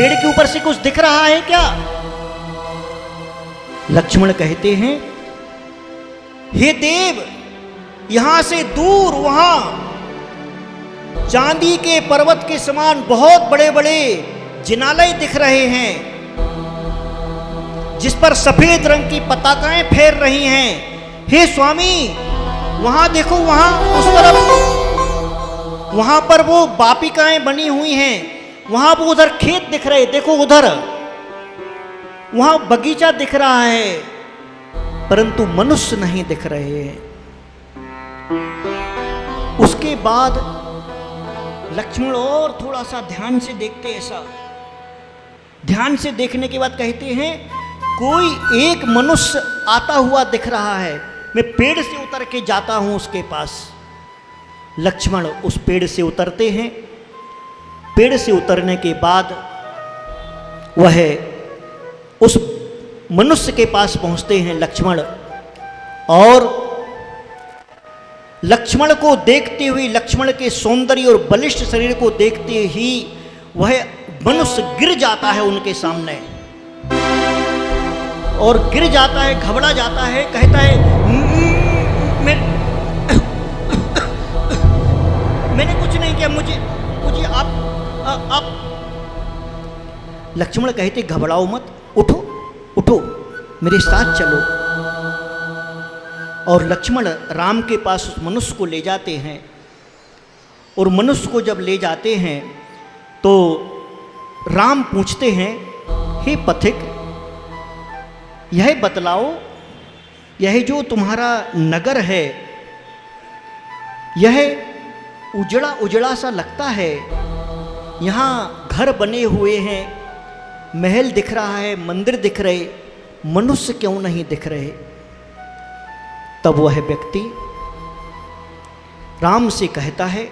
पेड़ के ऊपर से कुछ दिख रहा है क्या? लक्ष्मण कहते हैं, हे देव, यहां से दूर वहां चांदी के पर्वत के समान बहुत बड़े बड़े जिनालय दिख रहे हैं, जिस पर सफेद रंग की पताकाएं फैल रही हैं। हे स्वामी, वहां देखो, वहां उस तरफ, वहां पर वो वापिकाएं बनी हुई हैं, वहां वो उधर खेत दिख रहे, देखो उधर, वहां बगीचा दिख रहा है, परंतु मनुष्य नहीं दिख रहे हैं। उसके बाद लक्ष्मण और थोड़ा सा ध्यान से देखते, ऐसा ध्यान से देखने के बाद कहते हैं, कोई एक मनुष्य आता हुआ दिख रहा है, मैं पेड़ से उतर के जाता हूं उसके पास। लक्ष्मण उस पेड़ से उतरते हैं। पेड़ से उतरने के बाद वह उस मनुष्य के पास पहुंचते हैं लक्ष्मण, और लक्ष्मण को देखते हुए, लक्ष्मण के सौंदर्य और बलिष्ठ शरीर को देखते ही वह मनुष्य गिर जाता है उनके सामने, और गिर जाता है, घबरा जाता है, कहता है, मैंने कुछ नहीं किया, मुझे आप। लक्ष्मण कहते, घबराओ मत, उठो उठो, मेरे साथ चलो। और लक्ष्मण राम के पास उस मनुष्य को ले जाते हैं, और मनुष्य को जब ले जाते हैं तो राम पूछते हैं, हे पथिक, यह बतलाओ, यह जो तुम्हारा नगर है, यह उजड़ा उजड़ा सा लगता है, यहाँ घर बने हुए हैं, महल दिख रहा है, मंदिर दिख रहे, मनुष्य क्यों नहीं दिख रहे? तब वह व्यक्ति राम से कहता है,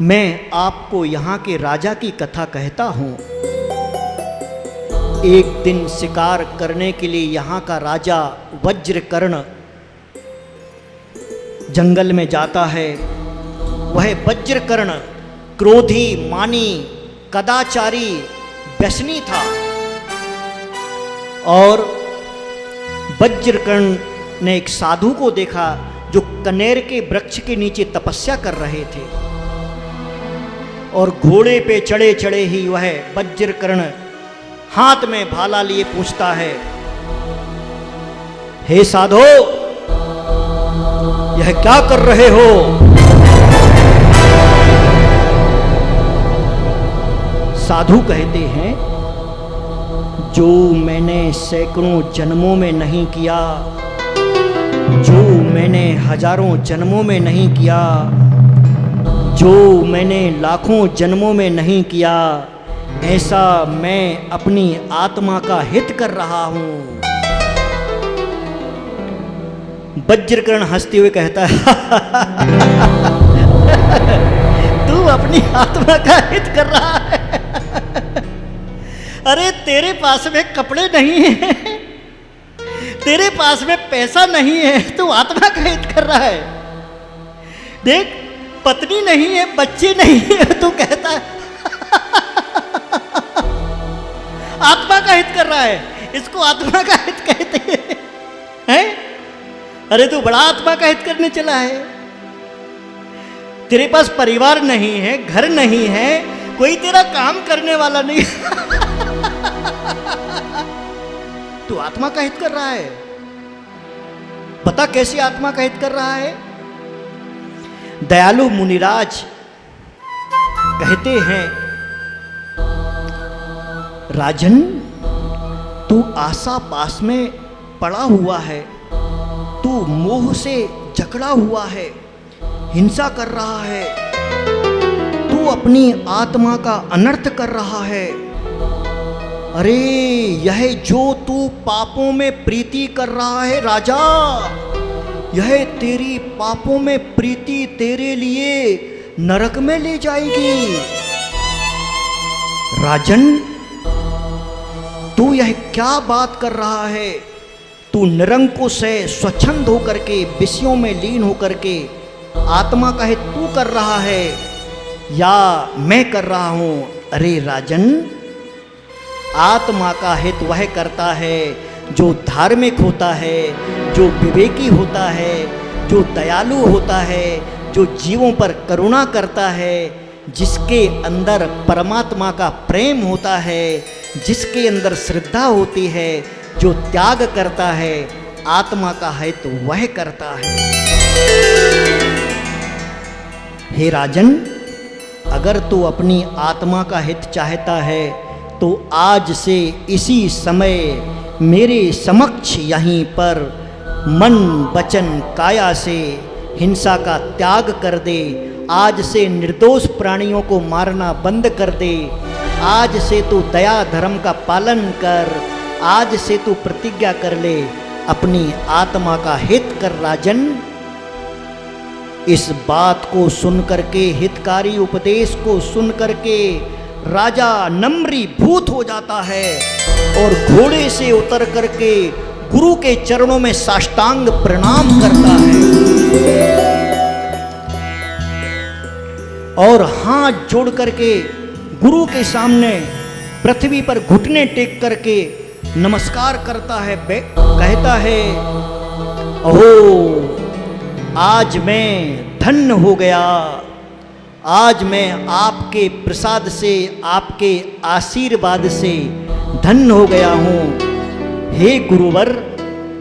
मैं आपको यहाँ के राजा की कथा कहता हूँ। एक दिन शिकार करने के लिए यहाँ का राजा वज्रकर्ण जंगल में जाता है। वह वज्रकर्ण क्रोधी, मानी, कदाचारी, व्यसनी था, और वज्रकर्ण ने एक साधु को देखा जो कनेर के वृक्ष के नीचे तपस्या कर रहे थे, और घोड़े पे चढ़े चढ़े ही वह वज्रकर्ण हाथ में भाला लिए पूछता है, हे साधो, यह क्या कर रहे हो? साधु कहते हैं, जो मैंने सैकड़ों जन्मों में नहीं किया, जो मैंने हजारों जन्मों में नहीं किया, जो मैंने लाखों जन्मों में नहीं किया, ऐसा मैं अपनी आत्मा का हित कर रहा हूं। वज्रकर्ण हंसते हुए कहता है, तू अपनी आत्मा का हित कर रहा है? अरे तेरे पास में कपड़े नहीं है, तेरे पास में पैसा नहीं है, तू आत्मा का हित कर रहा है। देख, पत्नी नहीं है, बच्चे नहीं है, तू कहता है आत्मा का हित कर रहा है। इसको आत्मा का हित कहते हैं? अरे तू बड़ा आत्मा का हित करने चला है। तेरे पास परिवार नहीं है, घर नहीं है, कोई तेरा काम करने वाला नहीं तू आत्मा का हित कर रहा है। पता कैसे आत्मा का हित कर रहा है? दयालु मुनिराज कहते हैं, राजन, तू आशा पास में पड़ा हुआ है, तू मोह से जकड़ा हुआ है, हिंसा कर रहा है, तू अपनी आत्मा का अनर्थ कर रहा है। अरे यह जो तू पापों में प्रीति कर रहा है राजा, यह तेरी पापों में प्रीति तेरे लिए नरक में ले जाएगी। राजन, तू यह क्या बात कर रहा है? तू निरंकुश है, स्वच्छंद होकर के, विषयों में लीन होकर के आत्मा का हित तू कर रहा है। या मैं कर रहा हूं? अरे राजन, आत्मा का हित वह करता है जो धार्मिक होता है, जो विवेकी होता है, जो दयालु होता है, जो जीवों पर करुणा करता है, जिसके अंदर परमात्मा का प्रेम होता है, जिसके अंदर श्रद्धा होती है, जो त्याग करता है, आत्मा का हित वह करता है। हे राजन, अगर तू अपनी आत्मा का हित चाहता है तो आज से इसी समय मेरे समक्ष यहीं पर मन वचन काया से हिंसा का त्याग कर दे। आज से निर्दोष प्राणियों को मारना बंद कर दे। आज से तू दया धर्म का पालन कर। आज से तू प्रतिज्ञा कर ले, अपनी आत्मा का हित कर राजन। इस बात को सुन करके, हितकारी उपदेश को सुन करके राजा नम्रीभूत हो जाता है और घोड़े से उतर करके गुरु के चरणों में साष्टांग प्रणाम करता है और हाथ जोड़ करके गुरु के सामने पृथ्वी पर घुटने टेक करके नमस्कार करता है। कहता है, ओहो, आज मैं धन्य हो गया। आज मैं आपके प्रसाद से, आपके आशीर्वाद से धन्य हो गया हूँ। हे गुरुवर,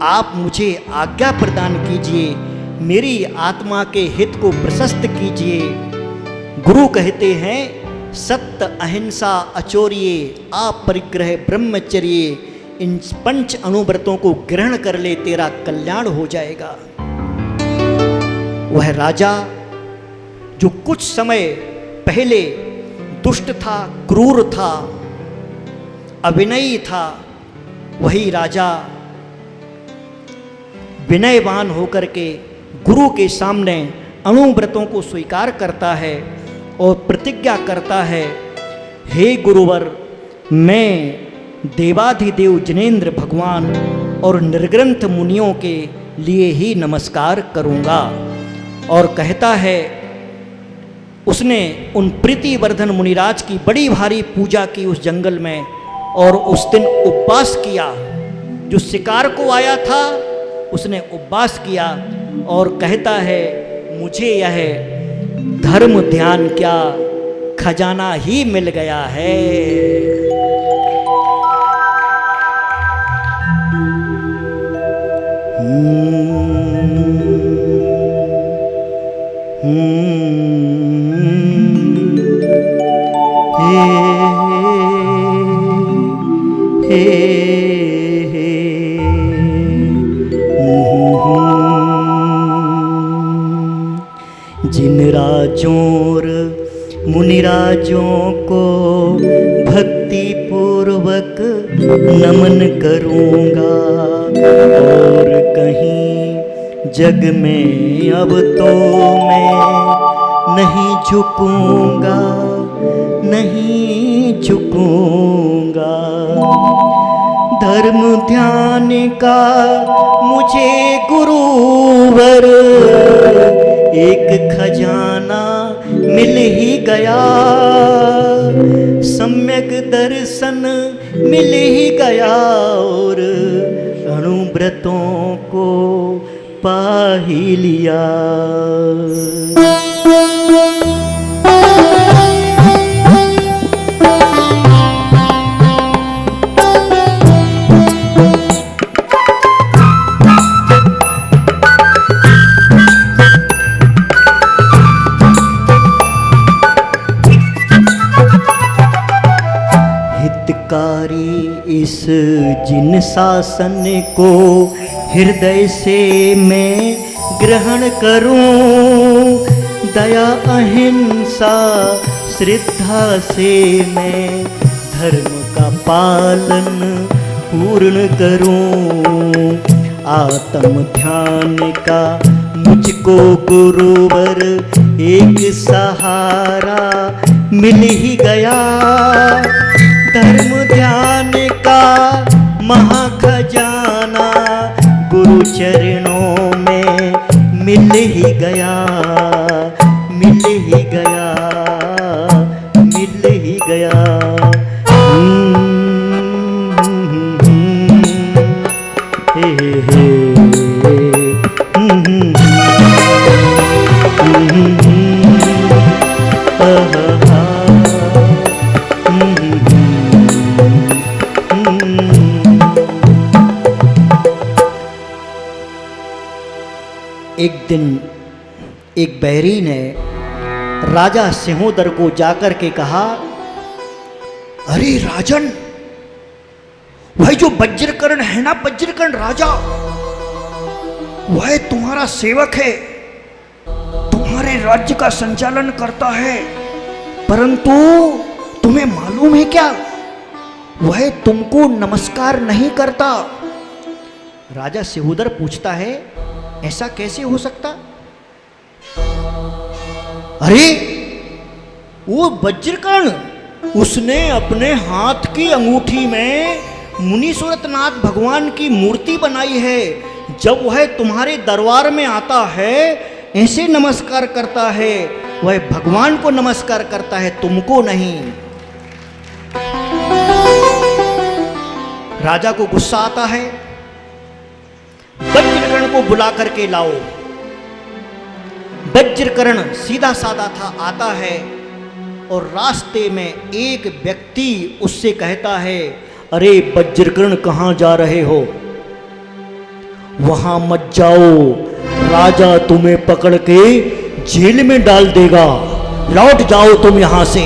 आप मुझे आज्ञा प्रदान कीजिए, मेरी आत्मा के हित को प्रशस्त कीजिए। गुरु कहते हैं, सत्य अहिंसा अचौर्य अपरिग्रह ब्रह्मचर्य, इन 5 अनुव्रतों को ग्रहण कर ले, तेरा कल्याण हो जाएगा। वह राजा जो कुछ समय पहले दुष्ट था, क्रूर था, अविनयी था, वही राजा विनयवान होकर के गुरु के सामने अनुव्रतों को स्वीकार करता है और प्रतिज्ञा करता है, हे गुरुवर, मैं देवाधिदेव जिनेंद्र भगवान और निर्ग्रंथ मुनियों के लिए ही नमस्कार करूँगा। और कहता है, उसने उन प्रीतिवर्धन मुनिराज की बड़ी भारी पूजा की उस जंगल में और उस दिन उपवास किया। जो शिकार को आया था उसने उपवास किया और कहता है, मुझे यह धर्म ध्यान क्या खजाना ही मिल गया है। जिन राजों और मुनिराजों को भक्ति पूर्वक नमन करूँगा और कहीं जग में अब तो मैं नहीं झुकूँगा, नहीं झुकूँगा। धर्म ध्यान का मुझे गुरुवर एक खजाना मिल ही गया, सम्यक दर्शन मिल ही गया और अनुव्रतों को पा ही लिया। इस जिन शासन को हृदय से मैं ग्रहण करूं, दया अहिंसा श्रद्धा से मैं धर्म का पालन पूर्ण करूं। आत्म ध्यान का मुझको गुरुवर एक सहारा मिल ही गया। धर्म ध्यान का महाखजाना गुरु चरणों में मिल ही गया, मिल ही गया। गया। हे हे एक दिन एक बैरी ने राजा सिंहोदर को जाकर के कहा, अरे राजन, वह जो वज्रकर्ण है ना, वज्रकर्ण राजा, वह तुम्हारा सेवक है, तुम्हारे राज्य का संचालन करता है, परंतु तुम्हें मालूम है क्या, वह तुमको नमस्कार नहीं करता। राजा सिंहोदर पूछता है, ऐसा कैसे हो सकता? अरे वो वज्रकर्ण, उसने अपने हाथ की अंगूठी में मुनीश्वरनाथ भगवान की मूर्ति बनाई है। जब वह तुम्हारे दरबार में आता है, ऐसे नमस्कार करता है, वह भगवान को नमस्कार करता है, तुमको नहीं। राजा को गुस्सा आता है, वज्रकर्ण को बुला करके लाओ। वज्रकर्ण सीधा साधा था, आता है और रास्ते में एक व्यक्ति उससे कहता है, अरे वज्रकर्ण कहाँ जा रहे हो? वहां मत जाओ, राजा तुम्हें पकड़ के जेल में डाल देगा, लौट जाओ तुम यहां से।